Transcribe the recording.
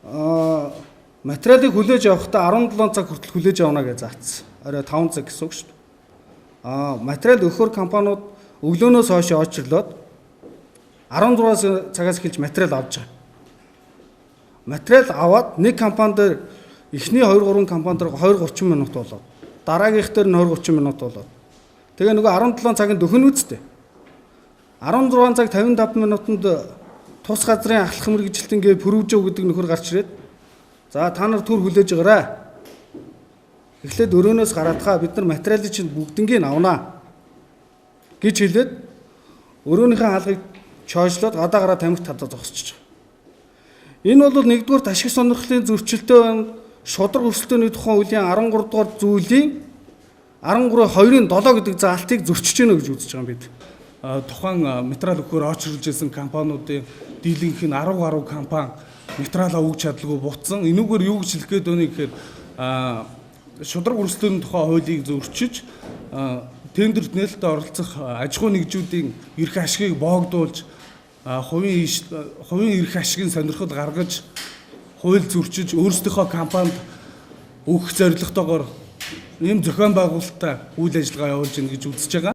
материалыг хүлээж авахдаа 17 цаг хүртэл хүлээж авна гэж заасан. Орой 5 цаг гэсэн үг шүү дээ. Материал өгөхөр компаниуд өглөөнөөс хойш очрлоод 16 цагаас эхэлж материал авч байгаа. Материал аваад нэг компани дээр эхний 2-3 компани дээр 20-30 минут болоод дараагийнх дээр нь 20-30 минут болоод тэгээ нөгөө 17 цагийн дөхөн үсттэй. 16 цаг 55 минутанд тус газрын ахлах мэргэжилтэнгээ пүрвжөө гэдэг нөхөр гарч ирээд за та нар түр хүлээж байгаарай. Эхлээд өрөөнөөс гараадгаа бид нар материалыг чинь бүгднийг авнаа гэж хэлээд өрөөнийхөө хаалгыг чойжлоод гадаа гараа тамхи татаа зогсчих. Энэ бол нэгдүгээр ашиг сонирхлын зөрчилтэй шудраг өрсөлдөөний тухайн үеийн 13 дугаар зүйлийн 13-2-7 гэдэг заалтыг зөрчиж гэнэ гэж үзэж байгаа юм бид. Тухайн материал өгөхөөр очрлж ирсэн компаниудын дийлэнх нь 10 гаруй компани материалаа өгч чадлагүй буцсан. Энүүгээр юу гэж хэлэх гээд байна гэхээр шудраг өрсөлдөөний тухай хуулийг зөрчиж тендерт нээлттэй оролцох аж ахуй нэгжүүдийн эрх ашигыг боогдуулж хувийн эрх ашигын сонирхол гаргаж хууль зөрчиж өөрсдийнхөө компанид өгөх зорилготойгоор ийм зохион байгуулалтаа үйл ажиллагаа явуулж гэнэ гэж үзэж байгаа.